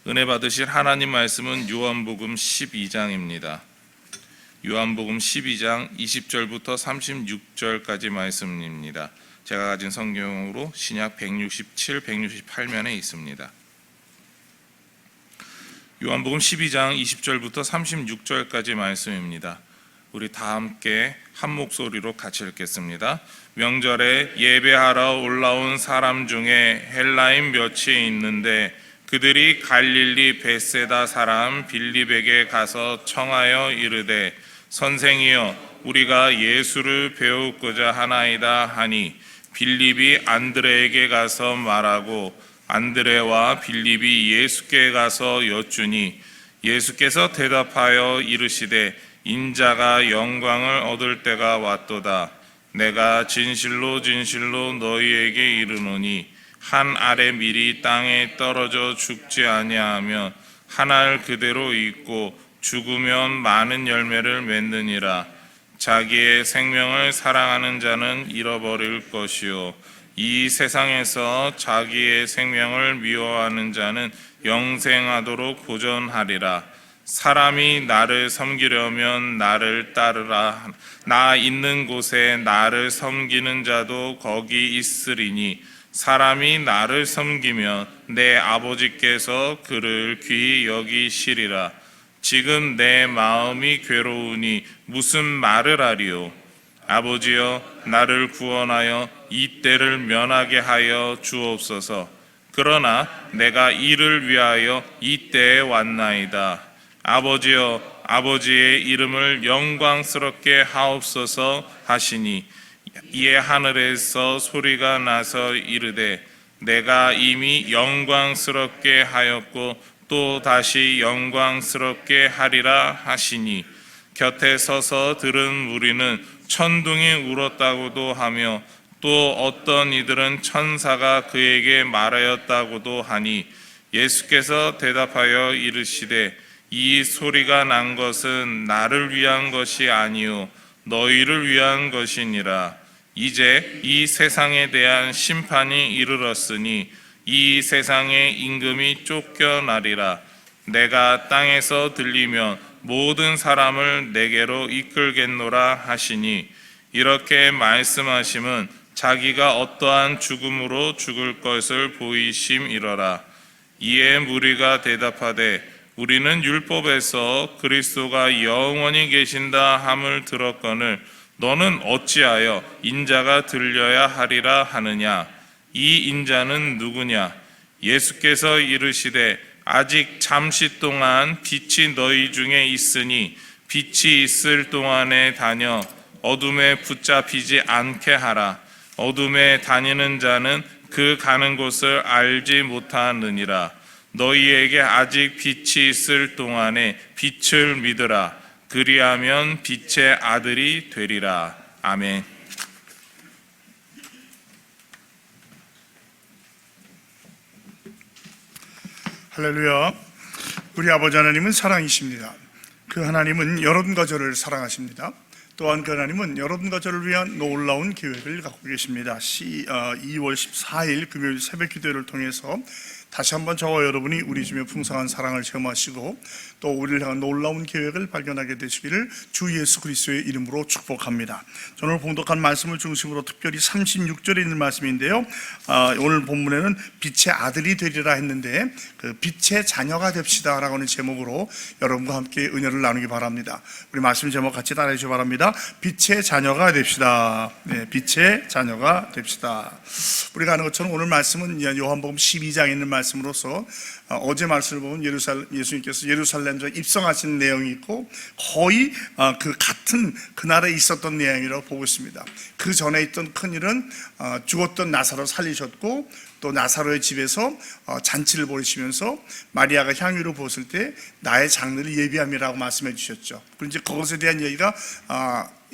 은혜 받으실 하나님 말씀은 요한복음 12장입니다. 요한복음 12장 20절부터 36절까지 말씀입니다. 제가 가진 성경으로 신약 167, 168면에 있습니다. 요한복음 12장 20절부터 36절까지 말씀입니다. 우리 다 함께 한 목소리로 같이 읽겠습니다. 명절에 예배하러 올라온 사람 중에 헬라인 몇이 있는데 그들이 갈릴리 벳세다 사람 빌립에게 가서 청하여 이르되 선생이여 우리가 예수를 배우고자 하나이다 하니 빌립이 안드레에게 가서 말하고 안드레와 빌립이 예수께 가서 여쭈니 예수께서 대답하여 이르시되 인자가 영광을 얻을 때가 왔도다. 내가 진실로 진실로 너희에게 이르노니 한 알의 밀이 땅에 떨어져 죽지 아니하면 한 알 그대로 있고 죽으면 많은 열매를 맺느니라. 자기의 생명을 사랑하는 자는 잃어버릴 것이요 이 세상에서 자기의 생명을 미워하는 자는 영생하도록 보존하리라. 사람이 나를 섬기려면 나를 따르라. 나 있는 곳에 나를 섬기는 자도 거기 있으리니 사람이 나를 섬기면 내 아버지께서 그를 귀히 여기시리라. 지금 내 마음이 괴로우니 무슨 말을 하리요? 아버지여 나를 구원하여 이 때를 면하게 하여 주옵소서. 그러나 내가 이를 위하여 이 때에 왔나이다. 아버지여 아버지의 이름을 영광스럽게 하옵소서 하시니 이에 하늘에서 소리가 나서 이르되 내가 이미 영광스럽게 하였고 또 다시 영광스럽게 하리라 하시니 곁에 서서 들은 무리는 천둥이 울었다고도 하며 또 어떤 이들은 천사가 그에게 말하였다고도 하니 예수께서 대답하여 이르시되 이 소리가 난 것은 나를 위한 것이 아니요 너희를 위한 것이니라. 이제 이 세상에 대한 심판이 이르렀으니 이 세상의 임금이 쫓겨나리라. 내가 땅에서 들리면 모든 사람을 내게로 이끌겠노라 하시니 이렇게 말씀하심은 자기가 어떠한 죽음으로 죽을 것을 보이심이러라. 이에 무리가 대답하되 우리는 율법에서 그리스도가 영원히 계신다 함을 들었거늘 너는 어찌하여 인자가 들려야 하리라 하느냐? 이 인자는 누구냐? 예수께서 이르시되 아직 잠시 동안 빛이 너희 중에 있으니 빛이 있을 동안에 다녀 어둠에 붙잡히지 않게 하라. 어둠에 다니는 자는 그 가는 곳을 알지 못하느니라. 너희에게 아직 빛이 있을 동안에 빛을 믿으라. 그리하면 빛의 아들이 되리라. 아멘. 할렐루야. 우리 아버지 하나님은 사랑이십니다. 그 하나님은 여러분과 저를 사랑하십니다. 또한 그 하나님은 여러분과 저를 위한 놀라운 계획을 갖고 계십니다. 2월 14일 금요일 새벽 기도회를 통해서 다시 한번 저와 여러분이 우리 주님의 풍성한 사랑을 체험하시고 또 우리를 향한 놀라운 계획을 발견하게 되시기를 주 예수 그리스도의 이름으로 축복합니다. 오늘 봉독한 말씀을 중심으로 특별히 36절에 있는 말씀인데요, 오늘 본문에는 빛의 아들이 되리라 했는데 그 빛의 자녀가 됩시다 라고 하는 제목으로 여러분과 함께 은혜를 나누기 바랍니다. 우리 말씀 제목 같이 따라해 주시기 바랍니다. 빛의 자녀가 됩시다. 네, 빛의 자녀가 됩시다. 우리가 아는 것처럼 오늘 말씀은 요한복음 12장에 있는 말씀으로서 어제 말씀을 보면 예수님께서 예루살렘에 입성하신 내용이 있고 거의 그 같은 그날에 있었던 내용이라고 보고 있습니다. 그 전에 있던 큰일은 죽었던 나사로 살리셨고 또 나사로의 집에서 잔치를 벌이시면서 마리아가 향유를 부었을 때 나의 장례를 예비함이라고 말씀해 주셨죠. 그리고 이제 그것에 대한 얘기가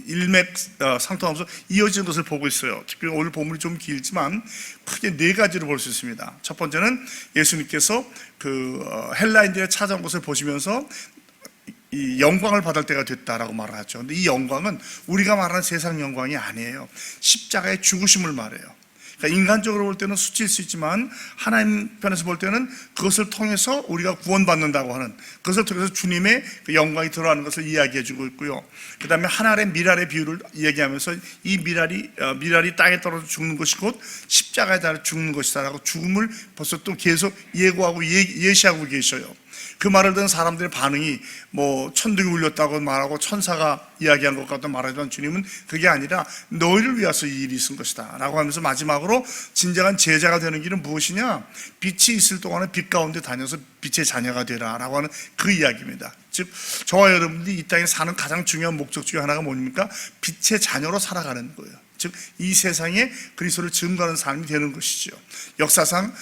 일맥상통하면서 이어지는 것을 보고 있어요. 특별히 오늘 본문이 좀 길지만 크게 네 가지로 볼 수 있습니다. 첫 번째는 예수님께서 그 헬라인들의 찾아온 것을 보시면서 이 영광을 받을 때가 됐다라고 말을 하죠. 근데 이 영광은 우리가 말하는 세상 영광이 아니에요. 십자가의 죽으심을 말해요. 그러니까 인간적으로 볼 때는 수치일 수 있지만 하나님 편에서 볼 때는 그것을 통해서 우리가 구원받는다고 하는, 그것을 통해서 주님의 그 영광이 드러나는 것을 이야기해 주고 있고요. 그 다음에 하나의 미랄의 비유를 이야기하면서 이 미랄이 땅에 떨어져 죽는 것이 곧 십자가에 달려 죽는 것이다 라고 죽음을 벌써 또 계속 예고하고 예시하고 계셔요. 그 말을 듣는 사람들의 반응이 뭐 천둥이 울렸다고 말하고 천사가 이야기한 것 같다 말하지만 주님은 그게 아니라 너희를 위해서 이 일이 있은 것이다 라고 하면서 마지막으로 진정한 제자가 되는 길은 무엇이냐, 빛이 있을 동안에 빛 가운데 다녀서 빛의 자녀가 되라 라고 하는 그 이야기입니다. 즉 저와 여러분들이 이 땅에 사는 가장 중요한 목적 중에 하나가 뭡니까? 빛의 자녀로 살아가는 거예요. 즉 이 세상에 그리스도를 증거하는 삶이 되는 것이죠. 역사상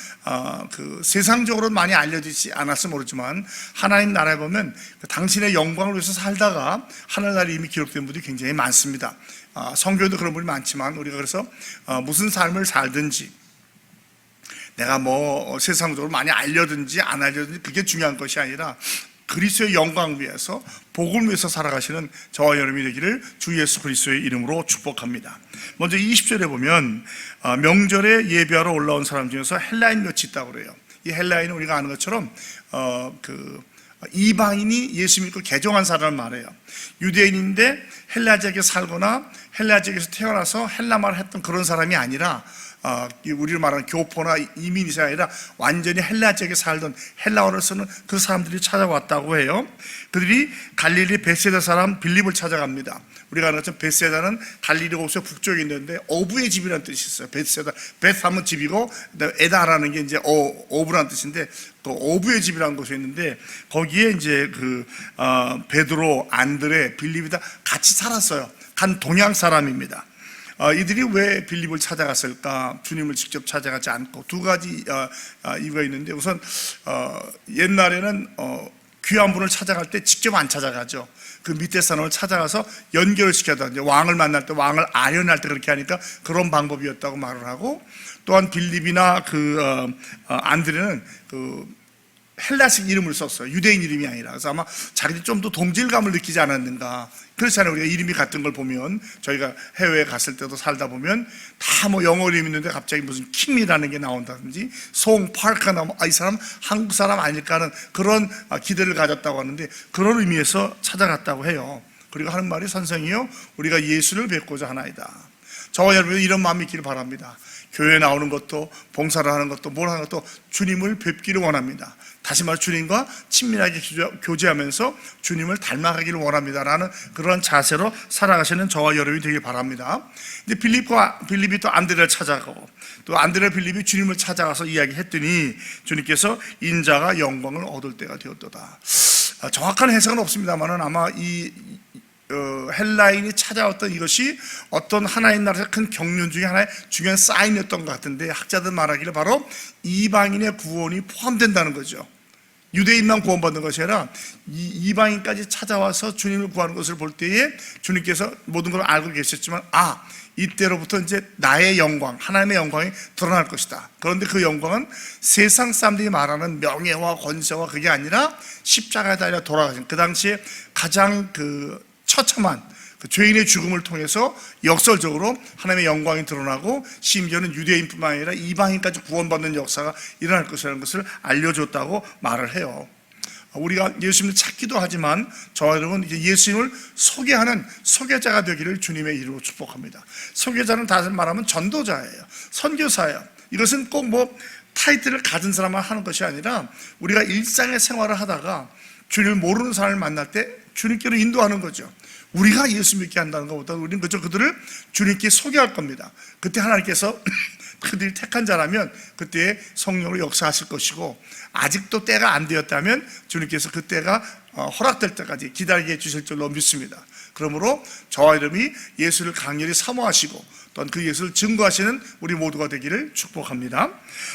그 세상적으로 많이 알려지지 않았을 모르지만 하나님 나라에 보면 당신의 영광을 위해서 살다가 하늘나라에 이미 기록된 분들이 굉장히 많습니다. 성경에도 그런 분이 많지만 우리가 그래서 무슨 삶을 살든지 내가 뭐 세상적으로 많이 알려든지 안 알려든지 그게 중요한 것이 아니라 그리스도의 영광을 위해서 복음을 위해서 살아가시는 저와 여러분이 되기를 주 예수 그리스도의 이름으로 축복합니다. 먼저 20절에 보면 명절에 예배하러 올라온 사람 중에서 헬라인 몇이 있다고 그래요. 이 헬라인은 우리가 아는 것처럼 이방인이 예수 믿고 개종한 사람을 말해요. 유대인인데 헬라 지역에 살거나 헬라 지역에서 태어나서 헬라말을 했던 그런 사람이 아니라 우리를 말하는 교포나 이민이 아니라 완전히 헬라 지역에 살던 헬라어를 쓰는 그 사람들이 찾아왔다고 해요. 그들이 갈릴리 벳세다 사람 빌립을 찾아갑니다. 우리가 아는 것처럼 벳세다는 갈릴리 호수 북쪽에 있는데 어부의 집이라는 뜻이 있어요. 벳세다, 벳하면 집이고 에다라는 게 이제 어부라는 뜻인데 그 어부의 집이라는 곳이 있는데 거기에 이제 베드로, 안드레, 빌립이 다 같이 살았어요. 간 동양 사람입니다. 이들이 왜 빌립을 찾아갔을까? 주님을 직접 찾아가지 않고 두 가지 이유가 있는데, 우선 옛날에는 귀한 분을 찾아갈 때 직접 안 찾아가죠. 그 밑에 사람을 찾아가서 연결을 시켜다 왕을 만날 때, 왕을 아련할 때 그렇게 하니까 그런 방법이었다고 말을 하고, 또한 빌립이나 안드레는 헬라식 이름을 썼어요. 유대인 이름이 아니라. 그래서 아마 자기들이 좀 더 동질감을 느끼지 않았는가. 그렇잖아요. 우리가 이름이 같은 걸 보면, 저희가 해외에 갔을 때도 살다 보면 다 뭐 영어 이름이 있는데 갑자기 무슨 킴이라는 게 나온다든지 송, 파크가 나오면 이 사람 한국 사람 아닐까 하는 그런 기대를 가졌다고 하는데, 그런 의미에서 찾아갔다고 해요. 그리고 하는 말이, 선생이요 우리가 예수를 뵙고자 하나이다. 저와 여러분이 이런 마음이 있기를 바랍니다. 교회에 나오는 것도, 봉사를 하는 것도, 뭘 하는 것도 주님을 뵙기를 원합니다. 다시 말해 주님과 친밀하게 교제하면서 주님을 닮아가기를 원합니다라는 그런 자세로 살아가시는 저와 여러분이 되길 바랍니다. 이제 빌립이 또 안드레를 찾아가고, 또 안드레 빌립이 주님을 찾아가서 이야기했더니 주님께서 인자가 영광을 얻을 때가 되었도다. 정확한 해석은 없습니다만은 아마 이 헬라인이 찾아왔던 이것이 어떤 하나님 나라에서 큰 경륜 중에 하나의 중요한 사인이었던 것 같은데, 학자들 말하기를 바로 이방인의 구원이 포함된다는 거죠. 유대인만 구원받는 것이 아니라 이방인까지 찾아와서 주님을 구하는 것을 볼 때에 주님께서 모든 걸 알고 계셨지만, 이때로부터 이제 나의 영광, 하나님의 영광이 드러날 것이다. 그런데 그 영광은 세상 사람들이 말하는 명예와 권세와 그게 아니라 십자가에 달려 돌아가신, 그 당시에 가장 처참한 죄인의 죽음을 통해서 역설적으로 하나님의 영광이 드러나고, 심지어는 유대인뿐만 아니라 이방인까지 구원받는 역사가 일어날 것이라는 것을 알려줬다고 말을 해요. 우리가 예수님을 찾기도 하지만 저와 여러분 이제 예수님을 소개하는 소개자가 되기를 주님의 이름으로 축복합니다. 소개자는 다시 말하면 전도자예요. 선교사예요. 이것은 꼭 뭐 타이틀을 가진 사람만 하는 것이 아니라 우리가 일상의 생활을 하다가 주님을 모르는 사람을 만날 때 주님께로 인도하는 거죠. 우리가 예수 믿게 한다는 것보다 우리는 그저 그들을 주님께 소개할 겁니다. 그때 하나님께서 그들이 택한 자라면 그때 성령으로 역사하실 것이고, 아직도 때가 안 되었다면 주님께서 그 때가 허락될 때까지 기다리게 해주실 줄로 믿습니다. 그러므로 저와 여러분이 예수를 강렬히 사모하시고 또한 그 예수를 증거하시는 우리 모두가 되기를 축복합니다.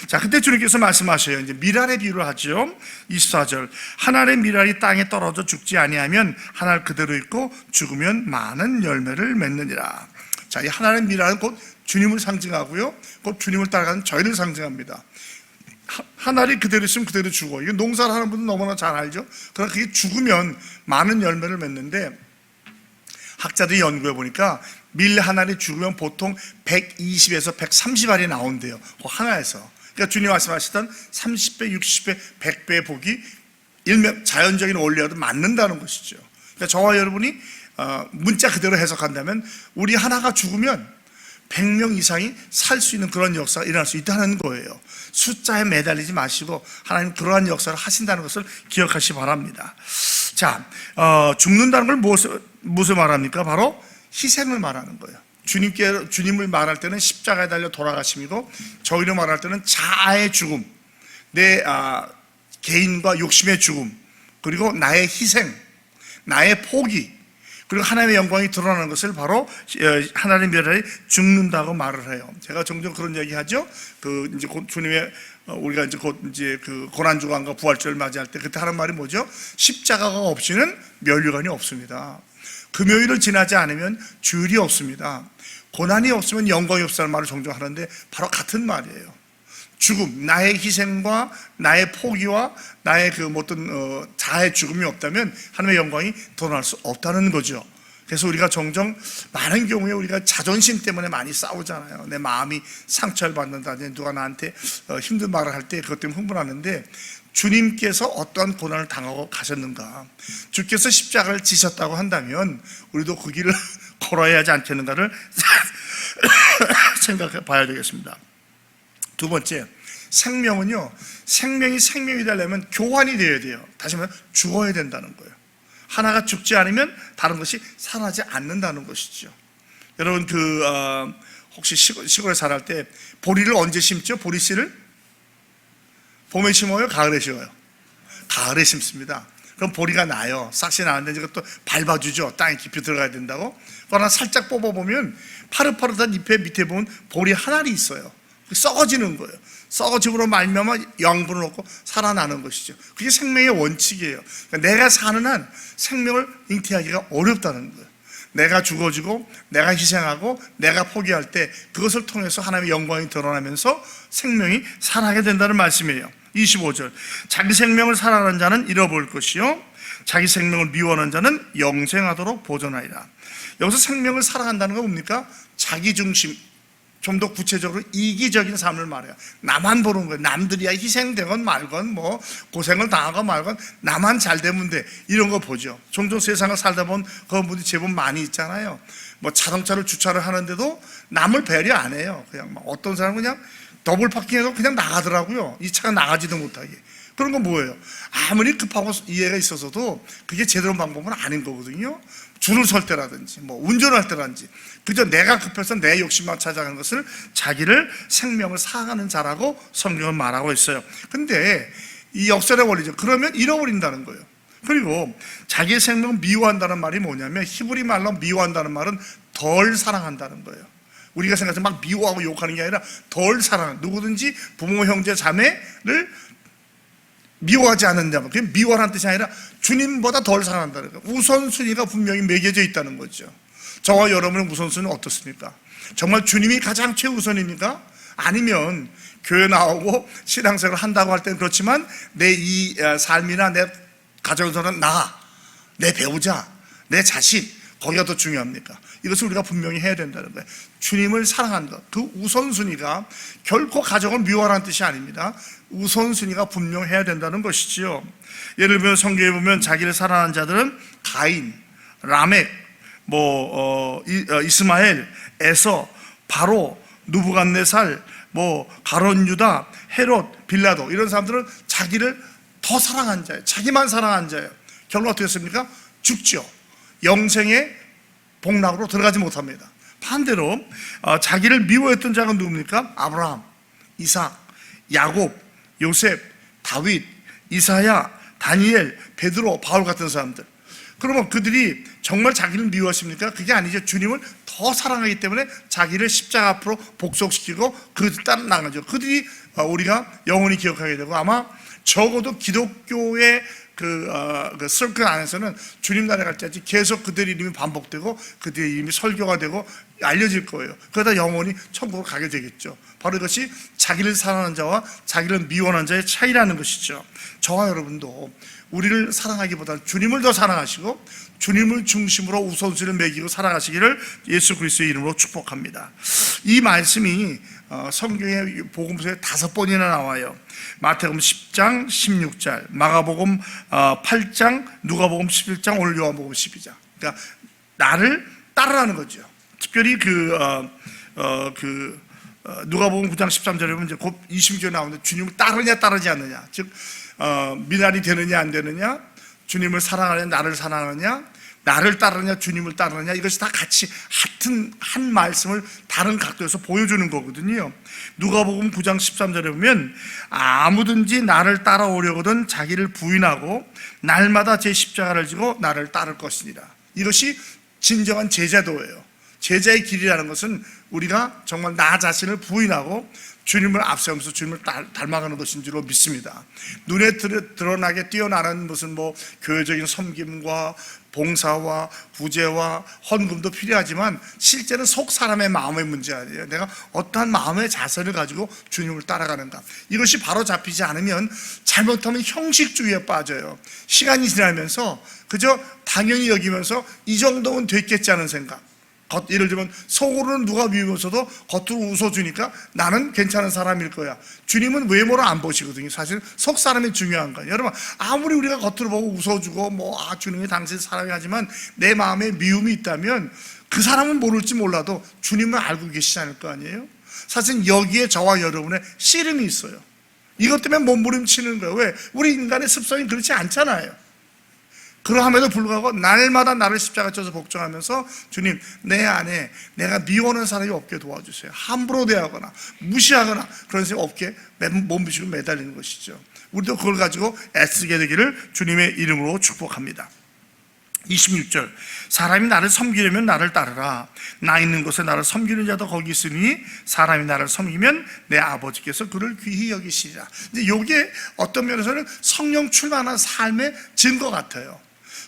자, 그때 주님께서 말씀하셔요. 이제 미랄의 비유를 하죠. 24절. 한 알의 미랄이 땅에 떨어져 죽지 아니하면 한 알 그대로 있고 죽으면 많은 열매를 맺느니라. 자, 이 한 알의 미랄은 곧 주님을 상징하고요, 곧 주님을 따라가는 저희를 상징합니다. 한 알이 그대로 있으면 그대로 죽어. 이거 농사를 하는 분은 너무나 잘 알죠. 그러나 그게 죽으면 많은 열매를 맺는데, 학자들이 연구해 보니까 밀 하나리 죽으면 보통 120에서 130알이 나온대요. 그 하나에서. 그러니까 주님 말씀하시던 30배, 60배, 100배의 복이 일명 자연적인 원리와도 맞는다는 것이죠. 그러니까 저와 여러분이 문자 그대로 해석한다면 우리 하나가 죽으면 100명 이상이 살 수 있는 그런 역사가 일어날 수 있다는 거예요. 숫자에 매달리지 마시고 하나님 그러한 역사를 하신다는 것을 기억하시기 바랍니다. 자, 죽는다는 걸 무엇을 말합니까? 바로 희생을 말하는 거예요. 주님을 말할 때는 십자가에 달려 돌아가심이고, 저희로 말할 때는 자아의 죽음, 내 개인과 욕심의 죽음, 그리고 나의 희생, 나의 포기, 그리고 하나님의 영광이 드러나는 것을 바로 하나님의 나라에 죽는다고 말을 해요. 제가 종종 그런 얘기 하죠. 이제 곧 주님의 우리가 이제 곧 이제 고난 주간과 부활절을 맞이할 때 그때 하는 말이 뭐죠? 십자가가 없이는 면류관이 없습니다. 금요일을 지나지 않으면 주일이 없습니다. 고난이 없으면 영광이 없다는 말을 종종 하는데 바로 같은 말이에요. 죽음, 나의 희생과 나의 포기와 나의 어떤 자아의 죽음이 없다면 하나님의 영광이 드러날 수 없다는 거죠. 그래서 우리가 종종 많은 경우에 우리가 자존심 때문에 많이 싸우잖아요. 내 마음이 상처를 받는다든지 누가 나한테 힘든 말을 할 때 그것 때문에 흥분하는데, 주님께서 어떠한 고난을 당하고 가셨는가, 주께서 십자가를 지셨다고 한다면 우리도 그 길을 걸어야 하지 않겠는가를 생각해 봐야 되겠습니다. 두 번째, 생명은요, 생명이 생명이 되려면 교환이 되어야 돼요. 다시 말하면 죽어야 된다는 거예요. 하나가 죽지 않으면 다른 것이 살아나지 않는다는 것이죠. 여러분 혹시 시골에 살할 때 보리를 언제 심죠? 보리씨를 봄에 심어요? 가을에 심어요? 가을에 심습니다. 그럼 보리가 나요. 싹이 나는데 이것도 밟아주죠. 땅에 깊이 들어가야 된다고. 그러나 살짝 뽑아보면 파릇파릇한 잎의 밑에 보면 보리 한 알이 있어요. 썩어지는 거예요. 썩어짐으로 말미암아 영분을 얻고 살아나는 것이죠. 그게 생명의 원칙이에요. 그러니까 내가 사는 한 생명을 잉태하기가 어렵다는 거예요. 내가 죽어지고 내가 희생하고 내가 포기할 때 그것을 통해서 하나님의 영광이 드러나면서 생명이 살아나게 된다는 말씀이에요. 25절, 자기 생명을 사랑하는 자는 잃어볼 것이요 자기 생명을 미워하는 자는 영생하도록 보존하리라. 여기서 생명을 사랑한다는 건 뭡니까? 자기중심, 좀 더 구체적으로 이기적인 삶을 말해요. 나만 보는 거예요. 남들이야 희생되건 말건 뭐 고생을 당하건 말건 나만 잘 되면 돼, 이런 거 보죠. 종종 세상을 살다 보면 그런 분들이 제법 많이 있잖아요. 뭐 자동차를 주차를 하는데도 남을 배려 안 해요. 그냥 막 어떤 사람은 그냥 더블 파킹해서 그냥 나가더라고요. 이 차가 나가지도 못하게. 그런 건 뭐예요? 아무리 급하고 이해가 있어서도 그게 제대로 방법은 아닌 거거든요. 줄을 설 때라든지 뭐 운전할 때라든지 그저 내가 급해서 내 욕심만 찾아가는 것을 자기를 생명을 사랑하는 자라고 성경은 말하고 있어요. 근데 이 역설의 원리죠. 그러면 잃어버린다는 거예요. 그리고 자기의 생명을 미워한다는 말이 뭐냐면, 히브리 말로 미워한다는 말은 덜 사랑한다는 거예요. 우리가 생각해서 막 미워하고 욕하는 게 아니라 덜 사랑하는, 누구든지 부모, 형제, 자매를 미워하지 않는다면, 그게 미워하는 뜻이 아니라 주님보다 덜 사랑한다는 거예요. 우선순위가 분명히 매겨져 있다는 거죠. 저와 여러분의 우선순위는 어떻습니까? 정말 주님이 가장 최우선입니까? 아니면 교회 나오고 신앙생활을 한다고 할 때는 그렇지만 내 이 삶이나 내 가정에서는 내 배우자, 내 자식, 거기가 더 중요합니까? 이것을 우리가 분명히 해야 된다는 거예요. 주님을 사랑한다, 그 우선순위가 결코 가정을 미워하라는 뜻이 아닙니다. 우선순위가 분명해야 된다는 것이지요. 예를 들면 성경에 보면 자기를 사랑하는 자들은 가인, 라멕, 이스마엘, 에서, 바로, 누부갓네살, 가론 유다, 헤롯, 빌라도, 이런 사람들은 자기를 더 사랑한 자예요. 자기만 사랑한 자예요. 결국 어떻게 됐습니까? 죽죠. 영생의 복락으로 들어가지 못합니다. 반대로 자기를 미워했던 자가 누굽니까? 아브라함, 이삭, 야곱, 요셉, 다윗, 이사야, 다니엘, 베드로, 바울 같은 사람들. 그러면 그들이 정말 자기를 미워하십니까? 그게 아니죠. 주님을 더 사랑하기 때문에 자기를 십자가 앞으로 복속시키고 그들 따라 나가죠. 그들이 우리가 영원히 기억하게 되고, 아마 적어도 기독교의 그 서클 안에서는 주님 나라에 갈 때까지 계속 그들의 이름이 반복되고 그들의 이름이 설교가 되고 알려질 거예요. 그러다 영원히 천국으로 가게 되겠죠. 바로 이것이 자기를 사랑하는 자와 자기를 미워하는 자의 차이라는 것이죠. 저와 여러분도 우리를 사랑하기보다 주님을 더 사랑하시고 주님을 중심으로 우선순위를 매기고 살아가시기를 예수 그리스도의 이름으로 축복합니다. 이 말씀이 성경의 복음서에 5번이나 나와요. 마태복음 10장 16절, 마가복음 8장, 누가복음 11장, 오늘 요한복음 12장. 그러니까 나를 따르라는 거죠. 특별히 누가복음 9장 13절에 보면 이제 곧 20절에 나오는데 주님을 따르냐 따르지 않느냐, 즉 미랄이 되느냐 안 되느냐, 주님을 사랑하느냐 나를 사랑하느냐, 나를 따르느냐 주님을 따르느냐, 이것이 다 같이 같은 한 말씀을 다른 각도에서 보여주는 거거든요. 누가복음 9장 13절에 보면 아무든지 나를 따라오려거든 자기를 부인하고 날마다 제 십자가를 지고 나를 따를 것이니라. 이것이 진정한 제자도예요. 제자의 길이라는 것은 우리가 정말 나 자신을 부인하고 주님을 앞세우면서 주님을 닮아가는 것인 줄로 믿습니다. 눈에 드러나게 뛰어나는 무슨 교회적인 섬김과 봉사와 구제와 헌금도 필요하지만 실제는 속 사람의 마음의 문제 아니에요. 내가 어떠한 마음의 자세를 가지고 주님을 따라가는가, 이것이 바로 잡히지 않으면 잘못하면 형식주의에 빠져요. 시간이 지나면서 그저 당연히 여기면서 이 정도면 됐겠지 하는 생각, 예를 들면 속으로는 누가 미우면서도 겉으로 웃어주니까 나는 괜찮은 사람일 거야. 주님은 외모를 안 보시거든요. 사실 속 사람이 중요한 거예요. 여러분, 아무리 우리가 겉으로 보고 웃어주고 주님이 당신 사랑이 하지만 내 마음에 미움이 있다면 그 사람은 모를지 몰라도 주님은 알고 계시지 않을 거 아니에요. 사실 여기에 저와 여러분의 씨름이 있어요. 이것 때문에 몸부림치는 거예요. 왜? 우리 인간의 습성이 그렇지 않잖아요. 그러함에도 불구하고 날마다 나를 십자가 져서 복종하면서 주님, 내 안에 내가 미워하는 사람이 없게 도와주세요. 함부로 대하거나 무시하거나 그런 사람이 없게 몸부시고 매달리는 것이죠. 우리도 그걸 가지고 애쓰게 되기를 주님의 이름으로 축복합니다. 26절, 사람이 나를 섬기려면 나를 따르라. 나 있는 곳에 나를 섬기는 자도 거기 있으니 사람이 나를 섬기면 내 아버지께서 그를 귀히 여기시리라. 이제 이게 어떤 면에서는 성령 충만한 삶의 증거 같아요.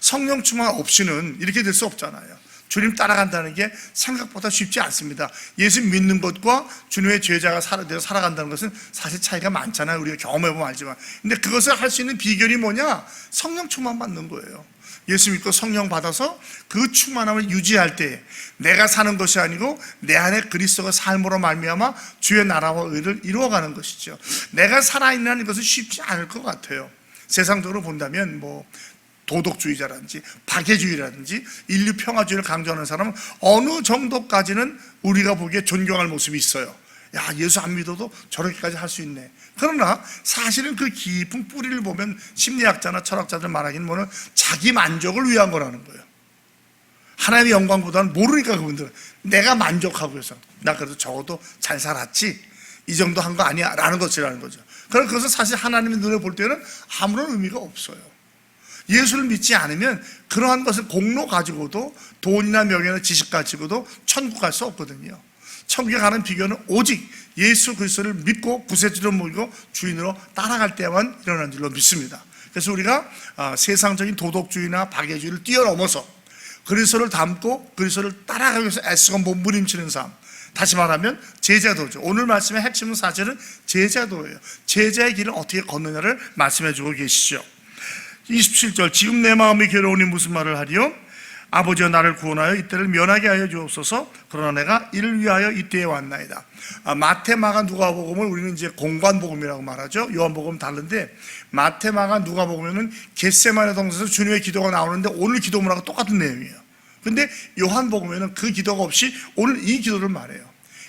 성령 충만 없이는 이렇게 될 수 없잖아요. 주님 따라간다는 게 생각보다 쉽지 않습니다. 예수 믿는 것과 주님의 제자가 살아간다는 것은 사실 차이가 많잖아요. 우리가 경험해보면 알지만. 근데 그것을 할 수 있는 비결이 뭐냐? 성령 충만 받는 거예요. 예수 믿고 성령 받아서 그 충만함을 유지할 때 내가 사는 것이 아니고 내 안에 그리스도가 삶으로 말미암아 주의 나라와 의를 이루어가는 것이죠. 내가 살아있는 것은 쉽지 않을 것 같아요. 세상적으로 본다면 도덕주의자라든지 박애주의라든지 인류 평화주의를 강조하는 사람은 어느 정도까지는 우리가 보기에 존경할 모습이 있어요. 야, 예수 안 믿어도 저렇게까지 할 수 있네. 그러나 사실은 그 깊은 뿌리를 보면 심리학자나 철학자들 말하기는 자기 만족을 위한 거라는 거예요. 하나님의 영광보다는 모르니까 그분들은 내가 만족하고 해서 나 그래도 적어도 잘 살았지, 이 정도 한 거 아니야 라는 것이라는 거죠. 그럼 그것은 사실 하나님의 눈에 볼 때는 아무런 의미가 없어요. 예수를 믿지 않으면 그러한 것을 공로 가지고도 돈이나 명예나 지식 가지고도 천국 갈 수 없거든요. 천국에 가는 비결은 오직 예수 그리스도를 믿고 구세주로 모이고 주인으로 따라갈 때만 일어나는 줄로 믿습니다. 그래서 우리가 세상적인 도덕주의나 박애주의를 뛰어넘어서 그리스도를 닮고 그리스도를 따라가기 위해서 애쓰고 몸부림치는 삶, 다시 말하면 제자도죠. 오늘 말씀의 핵심은 사실은 제자도예요. 제자의 길을 어떻게 걷느냐를 말씀해 주고 계시죠. 27절, 지금 내 마음이 괴로우니 무슨 말을 하리요? 아버지여 나를 구원하여 이때를 면하게 하여 주옵소서. 그러나 내가 이를 위하여 이때에 왔나이다. 마태, 마가, 누가복음을 우리는 이제 공관복음이라고 말하죠. 요한복음 다른데 마태, 마가, 누가복음에는 겟세마네 동산에서 주님의 기도가 나오는데 오늘 기도문하고 똑같은 내용이에요. 근데 요한복음에는 그 기도가 없이 오늘 이 기도를 말해요.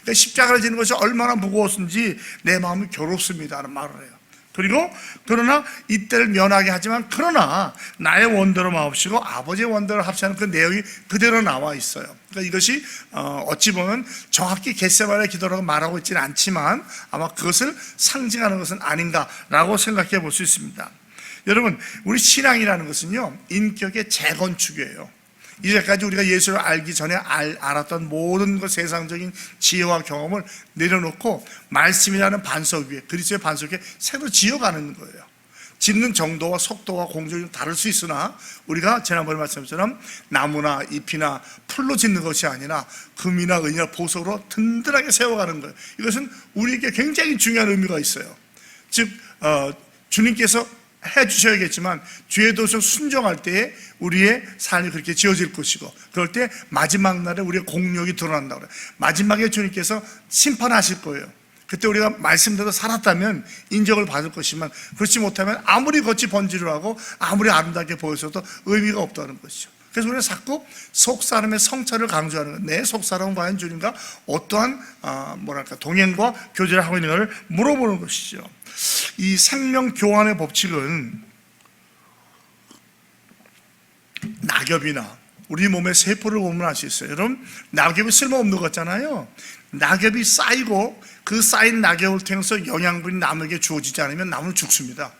그러니까 십자가를 지는 것이 얼마나 무거웠는지 내 마음이 괴롭습니다라는 말을 해요. 그리고 그러나 이때를 면하게 하지만 그러나 나의 원대로 마옵시고 아버지의 원대로 합치하는 그 내용이 그대로 나와 있어요. 그러니까 이것이 어찌 보면 정확히 겟세마네 기도라고 말하고 있지는 않지만 아마 그것을 상징하는 것은 아닌가라고 생각해 볼 수 있습니다. 여러분, 우리 신앙이라는 것은요, 인격의 재건축이에요. 이제까지 우리가 예수를 알기 전에 알았던 모든 그 세상적인 지혜와 경험을 내려놓고 말씀이라는 반석 위에, 그리스도의 반석 위에 새로 지어가는 거예요. 짓는 정도와 속도와 공정이 다를 수 있으나 우리가 지난번에 말씀처럼 나무나 잎이나 풀로 짓는 것이 아니라 금이나 은이나 보석으로 든든하게 세워가는 거예요. 이것은 우리에게 굉장히 중요한 의미가 있어요. 즉 주님께서 해주셔야겠지만 주의 도시 순종할 때에 우리의 삶이 그렇게 지어질 것이고, 그럴 때 마지막 날에 우리의 공력이 드러난다고 그래요. 마지막에 주님께서 심판하실 거예요. 그때 우리가 말씀대로 살았다면 인정을 받을 것이지만 그렇지 못하면 아무리 겉이 번지르하고 아무리 아름답게 보여서도 의미가 없다는 것이죠. 그래서 우리는 자꾸 속사람의 성찰을 강조하는 거예요. 내 속사람은 과연 주님과 어떠한 동행과 교제를 하고 있는가를 물어보는 것이죠. 이 생명 교환의 법칙은 낙엽이나 우리 몸의 세포를 보면 알 수 있어요. 여러분, 낙엽이 쓸모없는 것 같잖아요. 낙엽이 쌓이고 그 쌓인 낙엽을 통해서 영양분이 나무에게 주어지지 않으면 나무는 죽습니다.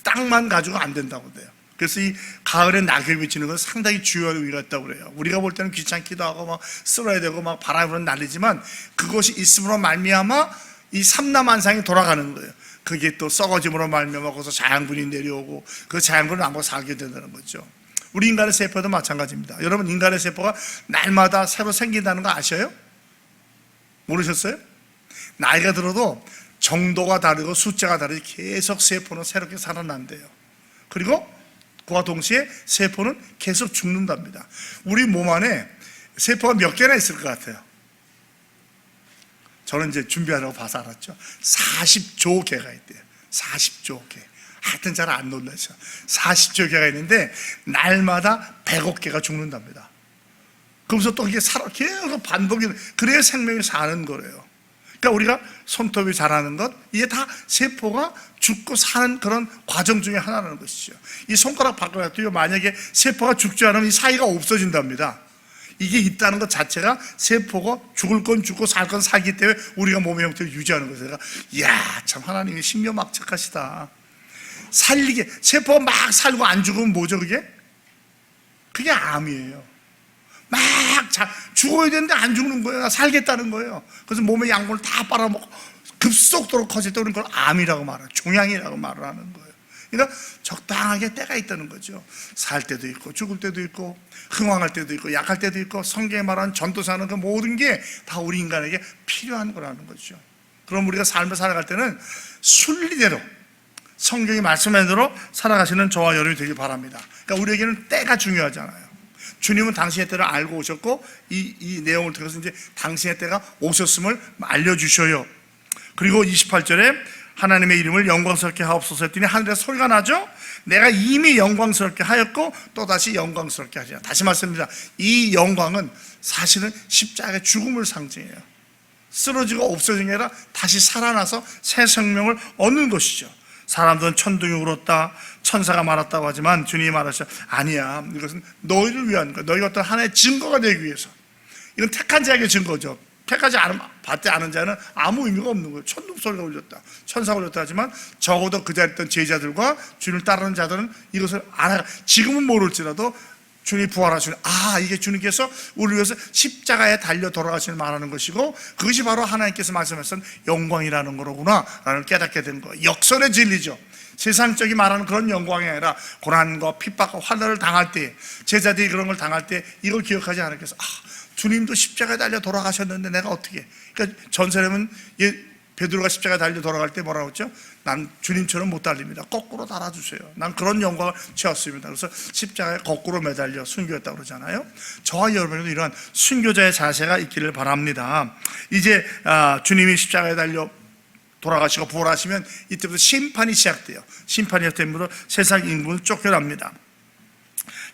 땅만 가지고 안 된다고 돼요. 그래서 이 가을에 낙엽이 지는 건 상당히 중요한 의미가 있다고 그래요. 우리가 볼 때는 귀찮기도 하고 막 쓸어야 되고 막 바람으로 날리지만 그것이 있음으로 말미암아 이 삼라만상이 돌아가는 거예요. 그게 또 썩어짐으로 말미암아 거기서 자양분이 내려오고 그 자양분을 나무가 살게 된다는 거죠. 우리 인간의 세포도 마찬가지입니다. 여러분, 인간의 세포가 날마다 새로 생긴다는 거 아셔요? 모르셨어요? 나이가 들어도 정도가 다르고 숫자가 다르지 계속 세포는 새롭게 살아난대요. 그리고 그와 동시에 세포는 계속 죽는답니다. 우리 몸 안에 세포가 몇 개나 있을 것 같아요? 저는 이제 준비하려고 봐서 알았죠. 40조 개가 있대요. 40조 개. 하여튼 잘 안 놀라죠. 40조 개가 있는데 날마다 100억 개가 죽는답니다. 그러면서 또 이게 계속 반복이, 그래야 생명이 사는 거래요. 그러니까 우리가 손톱이 자라는 것, 이게 다 세포가 죽고 사는 그런 과정 중에 하나라는 것이죠. 이 손가락 바꿔놔도 만약에 세포가 죽지 않으면 이 사이가 없어진답니다. 이게 있다는 것 자체가 세포가 죽을 건 죽고 살 건 살기 때문에 우리가 몸의 형태를 유지하는 거예요. 이야, 참 하나님이 신묘막측하시다. 살리게, 세포가 막 살고 안 죽으면 뭐죠 그게? 그게 암이에요. 막 죽어야 되는데 안 죽는 거예요. 살겠다는 거예요. 그래서 몸의 양분을 다 빨아먹고 급속도로 커질 때 우리는 그걸 암이라고 말해요. 종양이라고 말을 하는 거예요. 그러니까 적당하게 때가 있다는 거죠. 살 때도 있고 죽을 때도 있고 흥황할 때도 있고 약할 때도 있고, 성경에 말하는 전도사는 그 모든 게 다 우리 인간에게 필요한 거라는 거죠. 그럼 우리가 삶을 살아갈 때는 순리대로 성경이 말씀한 대로 살아가시는 저와 여러분이 되길 바랍니다. 그러니까 우리에게는 때가 중요하잖아요. 주님은 당신의 때를 알고 오셨고 이 내용을 통해서 이제 당신의 때가 오셨음을 알려주셔요. 그리고 28절에 하나님의 이름을 영광스럽게 하옵소서 했더니 하늘에서 소리가 나죠. 내가 이미 영광스럽게 하였고 또다시 영광스럽게 하리라. 다시 말씀드립니다. 이 영광은 사실은 십자가의 죽음을 상징해요. 쓰러지고 없어진 게 아니라 다시 살아나서 새 생명을 얻는 것이죠. 사람들은 천둥이 울었다, 천사가 말았다고 하지만 주님이 말하셔, 아니야, 이것은 너희를 위한 거야. 너희가 어떤 하나의 증거가 되기 위해서. 이건 택한 자에게 증거죠. 택하지 받지 않은 자는 아무 의미가 없는 거예요. 천둥 소리가 울렸다, 천사가 울렸다 하지만 적어도 그 자리에 있던 제자들과 주님을 따르는 자들은 이것을 알아. 지금은 모를지라도 주님이 부활하시는, 이게 주님께서 우리를 위해서 십자가에 달려 돌아가시는 말하는 것이고, 그것이 바로 하나님께서 말씀하신 영광이라는 거로구나 라는 깨닫게 된 거예요. 역설의 진리죠. 세상적이 말하는 그런 영광이 아니라 고난과 핍박과 환난을 당할 때, 제자들이 그런 걸 당할 때 이걸 기억하지 않았겠어. 주님도 십자가에 달려 돌아가셨는데 내가 어떻게. 그러니까 전사람은 베드로가 십자가에 달려 돌아갈 때 뭐라고 했죠? 난 주님처럼 못 달립니다. 거꾸로 달아주세요. 난 그런 영광을 채웠습니다. 그래서 십자가에 거꾸로 매달려 순교했다고 그러잖아요. 저와 여러분도 이러한 순교자의 자세가 있기를 바랍니다. 이제 주님이 십자가에 달려 돌아가시고 부활하시면 이때부터 심판이 시작돼요. 심판이 시작되면서 세상 인구는 쫓겨납니다.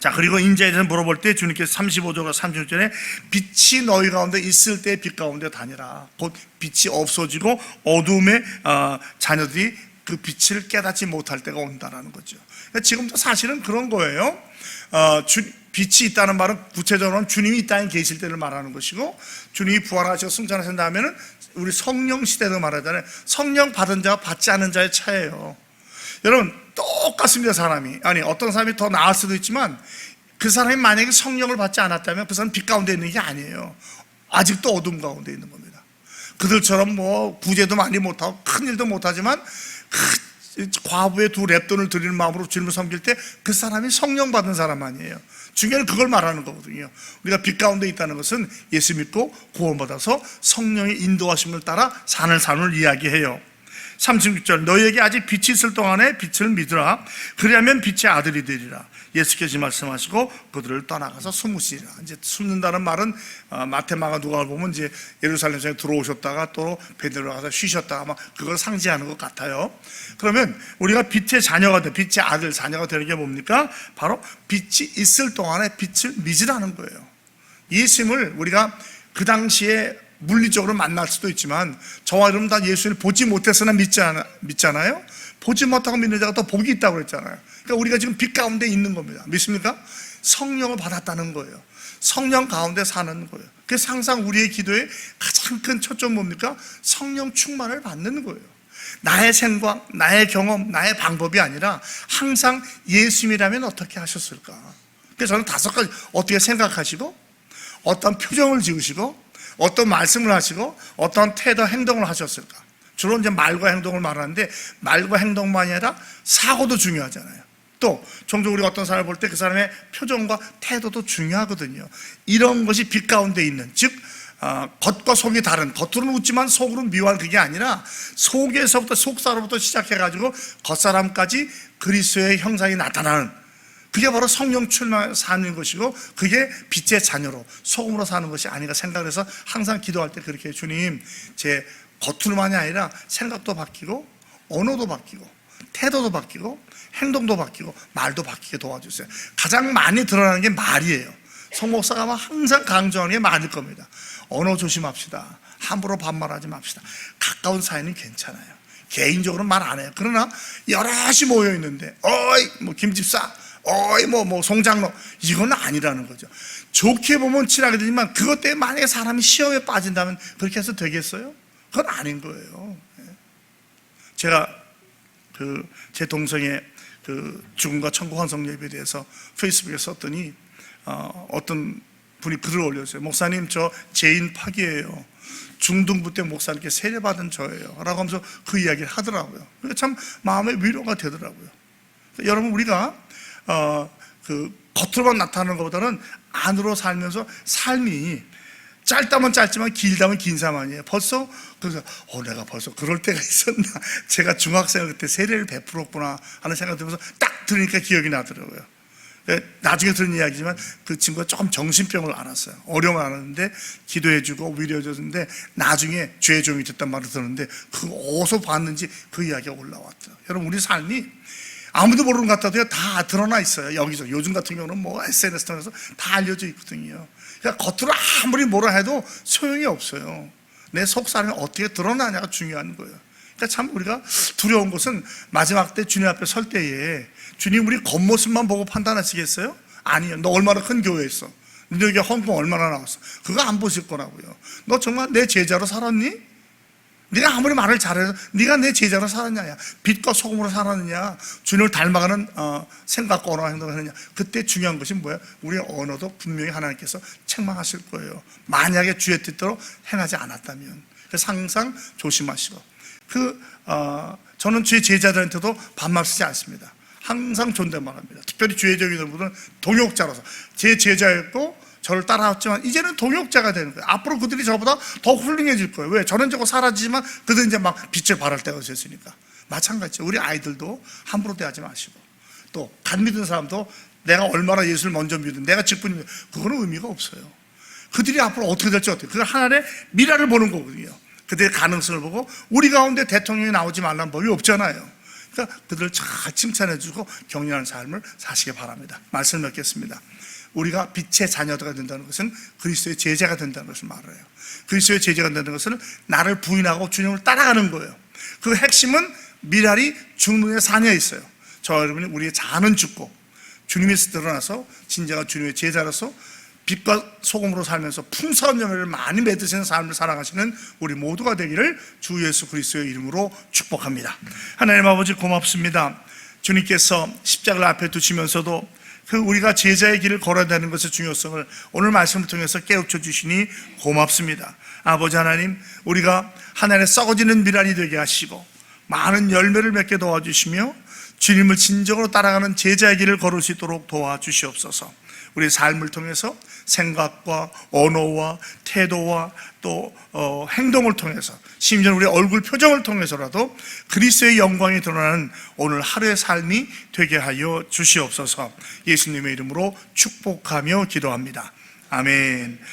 자, 그리고 인자에 대해서 물어볼 때 주님께서 35절과 36절에 빛이 너희 가운데 있을 때 빛 가운데 다니라. 곧 빛이 없어지고 어둠의 자녀들이 그 빛을 깨닫지 못할 때가 온다라는 거죠. 그러니까 지금도 사실은 그런 거예요. 빛이 있다는 말은 구체적으로는 주님이 이 땅에 계실 때를 말하는 것이고, 주님이 부활하시고 승천하신 다음에는 우리 성령 시대도 말하잖아요. 성령 받은 자와 받지 않은 자의 차이예요. 여러분, 똑같습니다. 사람이. 어떤 사람이 더 나을 수도 있지만 그 사람이 만약에 성령을 받지 않았다면 그 사람은 빛 가운데 있는 게 아니에요. 아직도 어둠 가운데 있는 겁니다. 그들처럼 구제도 많이 못하고 큰 일도 못하지만 과부의 2 랩돈을 드리는 마음으로 주님을 섬길 때 그 사람이 성령 받은 사람 아니에요. 중요한 그걸 말하는 거거든요. 우리가 빛 가운데 있다는 것은 예수 믿고 구원받아서 성령의 인도하심을 따라 사는 삶을 이야기해요. 36절, 너희에게 아직 빛이 있을 동안에 빛을 믿으라. 그리하면 빛의 아들이 되리라. 예수께서 말씀하시고 그들을 떠나가서 숨으시리라. 이제 숨는다는 말은 마태, 마가, 누가를 보면 이제 예루살렘에 들어오셨다가 또 베드로 가서 쉬셨다가 막 그걸 상징하는 것 같아요. 그러면 우리가 빛의 자녀가 돼, 빛의 아들, 자녀가 되는 게 뭡니까? 바로 빛이 있을 동안에 빛을 믿으라는 거예요. 예수님을 우리가 그 당시에 물리적으로 만날 수도 있지만 저와 여러분 다 예수를 보지 못해서나 믿잖아요. 보지 못하고 믿는 자가 더 복이 있다고 그랬잖아요. 그러니까 우리가 지금 빛 가운데 있는 겁니다. 믿습니까? 성령을 받았다는 거예요. 성령 가운데 사는 거예요. 그래서 항상 우리의 기도의 가장 큰 초점 뭡니까? 성령 충만을 받는 거예요. 나의 생각, 나의 경험, 나의 방법이 아니라 항상 예수님이라면 어떻게 하셨을까? 그래서 저는 5가지 어떻게 생각하시고 어떤 표정을 지으시고 어떤 말씀을 하시고 어떤 태도, 행동을 하셨을까? 주로 이제 말과 행동을 말하는데 말과 행동만이 아니라 사고도 중요하잖아요. 또 종종 우리가 어떤 사람을 볼 때 그 사람의 표정과 태도도 중요하거든요. 이런 것이 빛 가운데 있는, 즉 겉과 속이 다른, 겉으로는 웃지만 속으로는 미워할 그게 아니라 속에서부터, 속사로부터 시작해가지고 겉사람까지 그리스도의 형상이 나타나는, 그게 바로 성령 충만 사는 것이고 그게 빛의 자녀로 소금으로 사는 것이 아닌가 생각을 해서 항상 기도할 때 그렇게 주님, 제 겉으로만이 아니라 생각도 바뀌고 언어도 바뀌고 태도도 바뀌고 행동도 바뀌고 말도 바뀌게 도와주세요. 가장 많이 드러나는 게 말이에요. 송 목사가 아마 항상 강조하는 게 말일 겁니다. 언어 조심합시다. 함부로 반말하지 맙시다. 가까운 사이는 괜찮아요. 개인적으로 말 안 해요. 그러나 여럿이 모여 있는데 어이 뭐 김집사, 어이 뭐 송장로, 이건 아니라는 거죠. 좋게 보면 친하게 되지만 그것 때문에 만약에 사람이 시험에 빠진다면 그렇게 해서 되겠어요? 그건 아닌 거예요. 제가 제 동생의 죽음과 천국 환송 예배에 대해서 페이스북에 썼더니 어떤 분이 글을 올렸어요. 목사님, 저 죄인 파기예요. 중등부 때 목사님께 세례받은 저예요 라고 하면서 그 이야기를 하더라고요. 참 마음의 위로가 되더라고요. 여러분, 우리가 겉으로만 나타나는 것보다는 안으로 살면서 삶이 짧다면 짧지만 길다면 긴 삶 아니에요. 벌써 그래서 내가 벌써 그럴 때가 있었나, 제가 중학생 그때 세례를 베풀었구나 하는 생각이 들면서 딱 들으니까 기억이 나더라고요. 나중에 들은 이야기지만 그 친구가 조금 정신병을 앓았어요. 어려움을 앓았는데 기도해주고 위로해줬는데 나중에 죄의 종이 됐단 말을 들었는데 그 어디서 봤는지 그 이야기가 올라왔죠. 여러분, 우리 삶이 아무도 모르는 것 같아도 다 드러나 있어요. 여기서 요즘 같은 경우는 뭐 SNS 통해서 다 알려져 있거든요. 그러니까 겉으로 아무리 뭐라 해도 소용이 없어요. 내 속사람이 어떻게 드러나냐가 중요한 거예요. 그러니까 참 우리가 두려운 것은 마지막 때 주님 앞에 설 때에 주님 우리 겉모습만 보고 판단하시겠어요? 아니요. 너 얼마나 큰 교회에 있어? 너 여기 헌금 얼마나 나왔어? 그거 안 보실 거라고요. 너 정말 내 제자로 살았니? 네가 아무리 말을 잘해서 네가 내 제자로 살았냐, 빛과 소금으로 살았느냐, 주님을 닮아가는 생각과 언어와 행동을 하느냐. 그때 중요한 것이 뭐예요? 우리의 언어도 분명히 하나님께서 책망하실 거예요. 만약에 주의 뜻대로 행하지 않았다면. 그래서 항상 조심하시고, 저는 제 제자들한테도 반말 쓰지 않습니다. 항상 존댓말합니다. 특별히 주의적인 분들은 동역자로서 제 제자였고 저를 따라왔지만 이제는 동역자가 되는 거예요. 앞으로 그들이 저보다 더 훌륭해질 거예요. 왜? 저는 저거 사라지지만 그들은 이제 막 빛을 발할 때가 됐으니까. 마찬가지죠. 우리 아이들도 함부로 대하지 마시고, 또 간 믿은 사람도 내가 얼마나 예수를 먼저 믿은, 내가 직분이, 그거는 의미가 없어요. 그들이 앞으로 어떻게 될지 어떻게, 그건 하나의 미래를 보는 거거든요. 그들의 가능성을 보고. 우리 가운데 대통령이 나오지 말라는 법이 없잖아요. 그러니까 그들을 잘 칭찬해주고 격려하는 삶을 사시기 바랍니다. 말씀 맺겠습니다. 우리가 빛의 자녀가 된다는 것은 그리스도의 제자가 된다는 것을 말해요. 그리스도의 제자가 된다는 것은 나를 부인하고 주님을 따라가는 거예요. 그 핵심은 미랄이 죽는 데 사녀에 있어요. 저와 여러분이 우리의 자아는 죽고 주님에서 드러나서 진정한 주님의 제자로서 빛과 소금으로 살면서 풍성한 열매를 많이 맺으시는 삶을 살아가시는 우리 모두가 되기를 주 예수 그리스도의 이름으로 축복합니다. 하나님 아버지, 고맙습니다. 주님께서 십자가를 앞에 두시면서도 우리가 제자의 길을 걸어야 되는 것의 중요성을 오늘 말씀을 통해서 깨우쳐 주시니 고맙습니다. 아버지 하나님, 우리가 하나님의 썩어지는 미랄이 되게 하시고 많은 열매를 맺게 도와주시며 주님을 진정으로 따라가는 제자의 길을 걸을 수 있도록 도와주시옵소서. 우리 삶을 통해서 생각과 언어와 태도와 또 행동을 통해서, 심지어 우리 얼굴 표정을 통해서라도 그리스도의 영광이 드러나는 오늘 하루의 삶이 되게 하여 주시옵소서. 예수님의 이름으로 축복하며 기도합니다. 아멘.